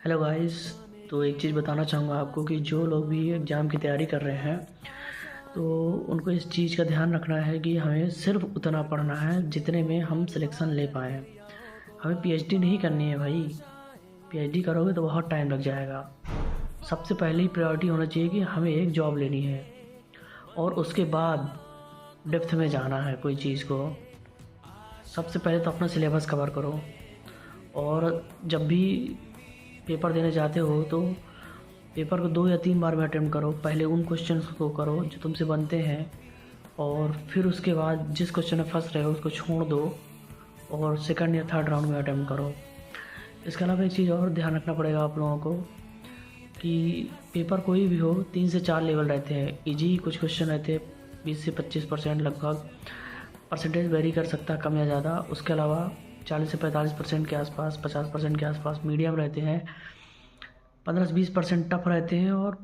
Hello guys. तो एक चीज़ बताना चाहूँगा आपको कि जो लोग भी एग्ज़ाम की तैयारी कर रहे हैं तो उनको इस चीज़ का ध्यान रखना है कि हमें सिर्फ उतना पढ़ना है जितने में हम सिलेक्शन ले पाएँ। हमें पीएचडी नहीं करनी है भाई। पीएचडी करोगे तो बहुत टाइम लग जाएगा। सबसे पहले ही प्रायोरिटी होना चाहिए कि हमें एक जॉब लेनी है और उसके बाद डेप्थ में जाना है कोई चीज़ को। सबसे पहले तो अपना सिलेबस कवर करो और जब भी पेपर देने जाते हो तो पेपर को 2 या 3 बार में अटेम्प्ट करो। पहले उन क्वेश्चंस को करो जो तुमसे बनते हैं और फिर उसके बाद जिस क्वेश्चन में फंस रहे हो उसको छोड़ दो और सेकंड या थर्ड राउंड में अटेम्प्ट करो। इसके अलावा एक चीज़ और ध्यान रखना पड़ेगा आप लोगों को कि पेपर कोई भी हो 3 से 4 लेवल रहते हैं। इजी कुछ क्वेश्चन रहते हैं 20 से 25% लगभग। परसेंटेज वेरी कर सकता है कम या ज़्यादा। उसके अलावा 40 से 45% के आसपास, 50% के आसपास मीडियम रहते हैं। 15 से 20% टफ रहते हैं और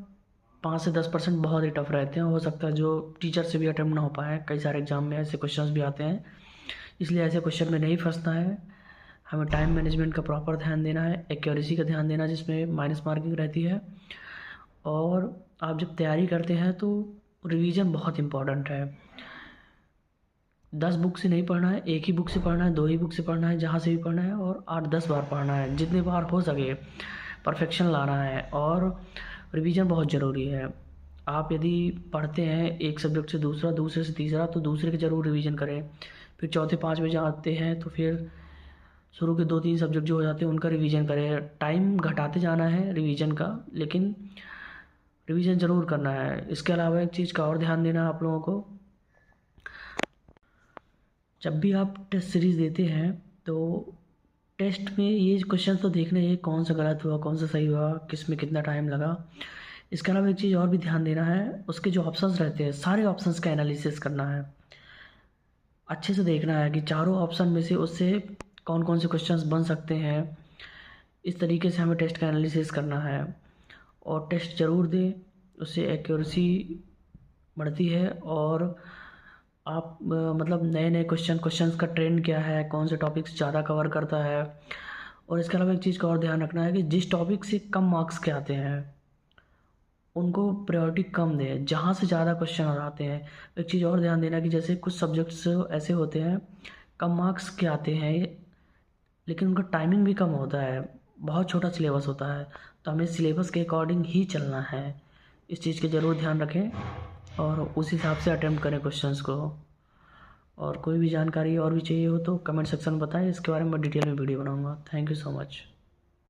5 से 10% बहुत ही टफ रहते हैं। हो सकता है जो टीचर से भी अटेम्प्ट ना हो पाए। कई सारे एग्जाम में ऐसे क्वेश्चंस भी आते हैं, इसलिए ऐसे क्वेश्चन में नहीं फंसना है। हमें टाइम मैनेजमेंट का प्रॉपर ध्यान देना है, एक्यूरेसी का ध्यान देना जिसमें माइनस मार्किंग रहती है। और आप जब तैयारी करते हैं तो रिवीजन बहुत इम्पॉर्टेंट है। 10 बुक से नहीं पढ़ना है, एक ही बुक से पढ़ना है, 2 ही बुक से पढ़ना है, जहाँ से भी पढ़ना है और 8-10 बार पढ़ना है, जितनी बार हो सके परफेक्शन लाना है। और रिवीजन बहुत ज़रूरी है। आप यदि पढ़ते हैं एक सब्जेक्ट से दूसरा, दूसरे से तीसरा, तो दूसरे के ज़रूर रिवीजन करें। फिर चौथे पाँचवें जाते हैं तो फिर शुरू के 2-3 सब्जेक्ट जो हो जाते हैं उनका रिवीजन करें। टाइम घटाते जाना है रिवीजन का, लेकिन रिवीजन ज़रूर करना है। इसके अलावा एक चीज़ का और ध्यान देना है आप लोगों को, जब भी आप टेस्ट सीरीज़ देते हैं तो टेस्ट में ये क्वेश्चन तो देखना है कौन सा गलत हुआ, कौन सा सही हुआ, किस में कितना टाइम लगा। इसके अलावा एक चीज़ और भी ध्यान देना है, उसके जो ऑप्शंस रहते हैं सारे ऑप्शंस का एनालिसिस करना है। अच्छे से देखना है कि चारों ऑप्शन में से उससे कौन कौन से क्वेश्चंस बन सकते हैं। इस तरीके से हमें टेस्ट का एनालिसिस करना है और टेस्ट ज़रूर दें, उससे एक्यूरेसी बढ़ती है। और आप मतलब नए नए क्वेश्चंस का ट्रेंड क्या है, कौन से टॉपिक्स ज़्यादा कवर करता है। और इसके अलावा एक चीज़ का और ध्यान रखना है कि जिस टॉपिक से कम मार्क्स के आते हैं उनको प्रायोरिटी कम दें, जहाँ से ज़्यादा क्वेश्चन आते हैं। एक चीज़ और ध्यान देना कि जैसे कुछ सब्जेक्ट्स ऐसे होते हैं कम मार्क्स के आते हैं लेकिन उनका टाइमिंग भी कम होता है, बहुत छोटा सिलेबस होता है, तो हमें सिलेबस के अकॉर्डिंग ही चलना है। इस चीज़ का ज़रूर ध्यान रखें और उस हिसाब से अटेम्प्ट करें क्वेश्चंस को। और कोई भी जानकारी और भी चाहिए हो तो कमेंट सेक्शन में बताएं, इसके बारे में मैं डिटेल में वीडियो बनाऊंगा। Thank you so much.